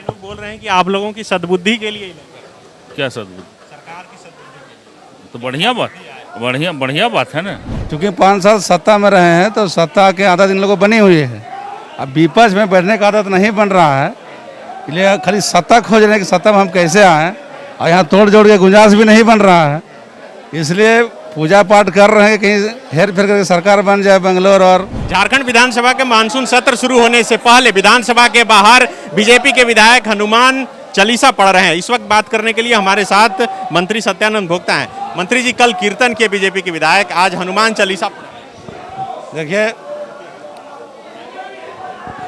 लोग बोल रहे हैं कि आप लोगों की सद्बुद्धि के लिए ही लोग कर रहे हैं। क्या सदबुद्धि? सरकार की सद्बुद्धि के लिए। तो बढ़िया बात है ना। क्योंकि 5 साल सत्ता में रहे हैं तो सत्ता के आदत इन लोगों को बनी हुई है। अब विपक्ष में बैठने का आदत नहीं बन रहा है, इसलिए खाली सत्ता खोज रहे हैं कि सत्ता में हम कैसे आएँ, और यहाँ तोड़ जोड़ के गुंजाइश भी नहीं बन रहा है। इसलिए पूजा पाठ कर रहे हैं कहीं हेर फेर करके सरकार बन जाए बेंगलोर। और झारखंड विधानसभा के मानसून सत्र शुरू होने से पहले विधानसभा के बाहर बीजेपी के विधायक हनुमान चालीसा पढ़ रहे हैं। इस वक्त बात करने के लिए हमारे साथ मंत्री सत्यानंद भोक्ता हैं। मंत्री जी, कल कीर्तन किए बीजेपी के विधायक, आज हनुमान चालीसा पढ़ रहे हैं। देखिए,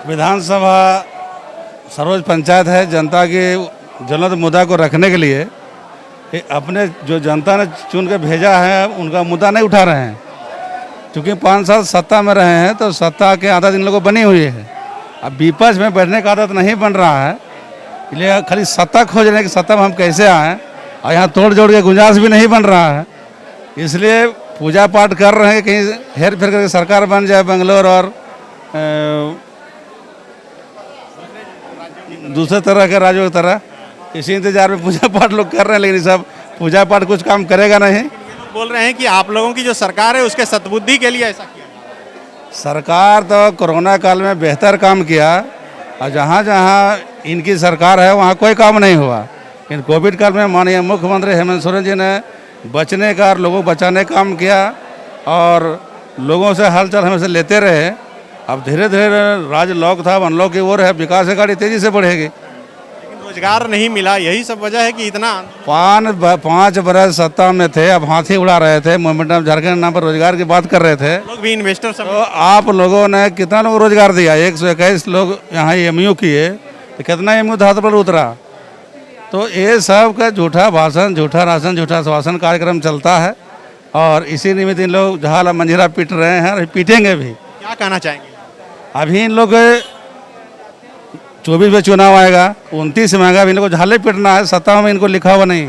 विधानसभा सरोज पंचायत है। जनता के ज्वलंत मुद्दा को रखने के लिए अपने जो जनता ने चुन के भेजा है उनका मुद्दा नहीं उठा रहे हैं। क्योंकि 5 साल सत्ता में रहे हैं तो सत्ता के आदत इन लोगों को बनी हुई है। अब विपक्ष में बैठने का आदत नहीं बन रहा है, इसलिए खाली सत्ता खोज रहे हैं कि सत्ता में हम कैसे आएँ, और यहाँ तोड़ जोड़ के गुंजाइश भी नहीं बन रहा है। इसलिए पूजा पाठ कर रहे हैं कहीं हेर फेर करके सरकार बन जाए बेंगलोर और दूसरे तरह के राज्यों की तरह। इसी इंतजार में पूजा पाठ लोग कर रहे हैं, लेकिन सब पूजा पाठ कुछ काम करेगा नहीं। ये लोग बोल रहे हैं कि आप लोगों की जो सरकार है उसके सद्बुद्धि के लिए ऐसा किया। सरकार तो कोरोना काल में बेहतर काम किया, और जहाँ जहाँ इनकी सरकार है वहाँ कोई काम नहीं हुआ। लेकिन कोविड काल में माननीय मुख्यमंत्री हेमंत सोरेन जी ने बचने का और लोगों को बचाने का काम किया, और लोगों से हालचाल हमेशा लेते रहे। अब धीरे धीरे राज्य लॉक था, अनलॉक की ओर है, विकास की गाड़ी तेजी से बढ़ेगी। लेकिन रोजगार नहीं मिला, यही सब वजह है कि इतना 5 बरस सत्ता में थे, अब हाथी उड़ा रहे थे, मोमेंटम झारखंड नाम पर रोजगार की बात कर रहे थे। लोग भी इन्वेस्टर तो आप लोगों ने कितना लोग रोजगार दिया? 121 लोग यहाँ एमयू किए, तो कितना एमयू धात पर उतरा? तो ये सब का झूठा भाषण, झूठा राशन, झूठा श्वासन कार्यक्रम चलता है, और इसी निमित्त इन लोग झाल मंजीरा पीट रहे हैं और पीटेंगे भी। क्या कहना चाहेंगे? अभी इन लोग 24 में चुनाव आएगा, 29 में आएगा, अभी इनको झाले पीटना है, सत्ता में इनको लिखा हुआ नहीं।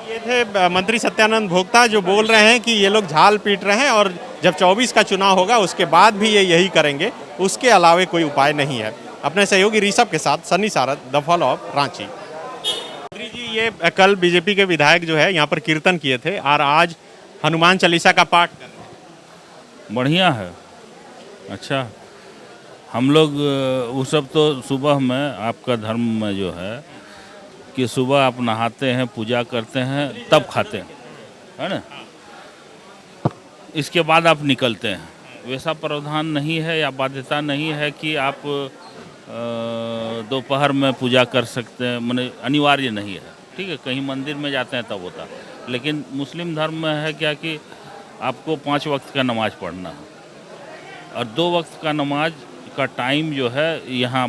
ये थे मंत्री सत्यानंद भोक्ता जो बोल रहे हैं कि ये लोग झाल पीट रहे हैं, और जब 24 का चुनाव होगा उसके बाद भी ये यही करेंगे, उसके अलावे कोई उपाय नहीं है। अपने सहयोगी ऋषभ के साथ Sunny Sarad, the fall of Ranchi. मंत्री जी, ये कल बीजेपी के विधायक जो है यहाँ पर कीर्तन किए थे और आज हनुमान चालीसा का पाठ कर रहे हैं। बढ़िया है, अच्छा। हम लोग वो सब तो सुबह में आपका धर्म में जो है कि सुबह आप नहाते हैं, पूजा करते हैं, तब खाते हैं, है ना। इसके बाद आप निकलते हैं। वैसा प्रावधान नहीं है या बाध्यता नहीं है कि आप दोपहर में पूजा कर सकते हैं, माने अनिवार्य नहीं है। ठीक है, कहीं मंदिर में जाते हैं तब होता है, लेकिन मुस्लिम धर्म में है क्या कि आपको 5 वक्त का नमाज पढ़ना है, और 2 वक्त का नमाज का टाइम जो है यहाँ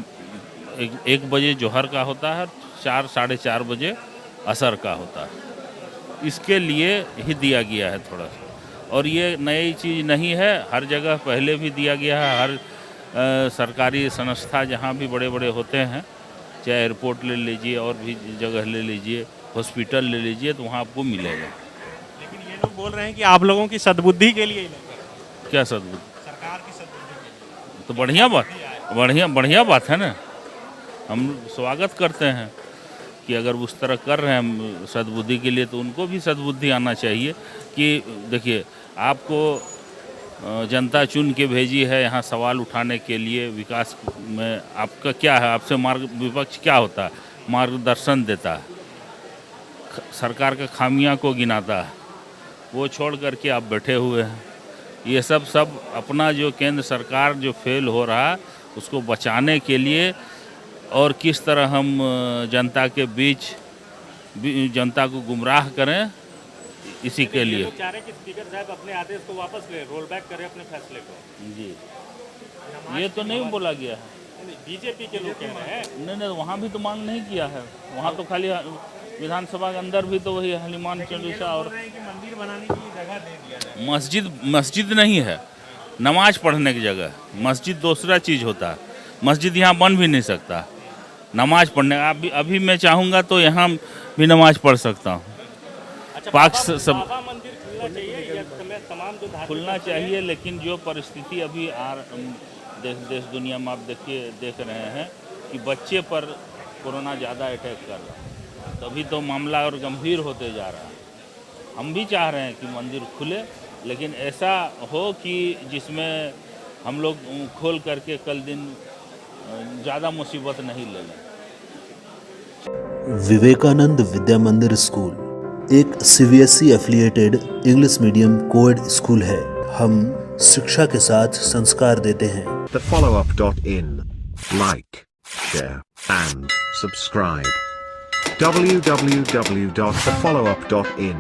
1 बजे जोहर का होता है, 4 साढ़े 4 बजे असर का होता है। इसके लिए ही दिया गया है थोड़ा सा, और ये नई चीज़ नहीं है, हर जगह पहले भी दिया गया है। हर सरकारी संस्था जहाँ भी बड़े बड़े होते हैं, चाहे एयरपोर्ट ले लीजिए और भी जगह ले लीजिए, हॉस्पिटल ले लीजिए, तो वहाँ आपको मिलेगा। लेकिन ये लोग बोल रहे हैं कि आप लोगों की सद्बुद्धि के लिए ही लोग कर रहे हैं। क्या सदबुद्धि? सरकार की सद्बुद्धि के लिए। तो बढ़िया बात है ना। हम स्वागत करते हैं कि अगर उस तरह कर रहे हैं सद्बुद्धि के लिए, तो उनको भी सद्बुद्धि आना चाहिए कि देखिए, आपको जनता चुन के भेजी है यहाँ सवाल उठाने के लिए। विकास में आपका क्या है? आपसे विपक्ष क्या होता है? मार्गदर्शन देता है, सरकार के खामियां को गिनाता है, वो छोड़ करके आप बैठे हुए हैं। ये सब अपना जो केंद्र सरकार जो फेल हो रहा है उसको बचाने के लिए, और किस तरह हम जनता के बीच जनता को गुमराह करें, इसी के लिए। लोग चाह रहे हैं कि स्पीकर साहब अपने आदेश को वापस ले, रोल बैक करें अपने फैसले को। जी, ये तो नहीं बोला गया है। बीजेपी के लोग कह रहे हैं। नहीं, वहाँ भी तो मांग नहीं किया है। वहाँ तो खाली विधानसभा के अंदर भी तो वही हनुमान चालीसा और मंदिर बनाने की जगह दे दिया जाए। मस्जिद नहीं है, नमाज पढ़ने की जगह। मस्जिद दूसरा चीज़ होता है। मस्जिद यहाँ बन भी नहीं सकता, नमाज पढ़ने। अभी मैं चाहूँगा तो यहाँ भी नमाज पढ़ सकता हूँ। पाक सब मंदिर खुलना चाहिए या तमाम जो खुलना चाहिए, लेकिन जो परिस्थिति अभी देश दुनिया में आप देख रहे हैं कि बच्चे पर कोरोना ज़्यादा अटैक कर रहा है, तभी तो मामला और गंभीर होते जा रहा है। हम भी चाह रहे हैं कि मंदिर खुले, लेकिन ऐसा हो कि जिसमें हम लोग खोल करके कल दिन ज़्यादा मुसीबत नहीं ले लें। विवेकानंद विद्या मंदिर स्कूल एक CBSE affiliated English medium coed school है। हम शिक्षा के साथ संस्कार देते हैं। thefollowup.in. Like, share, and subscribe. www.thefollowup.in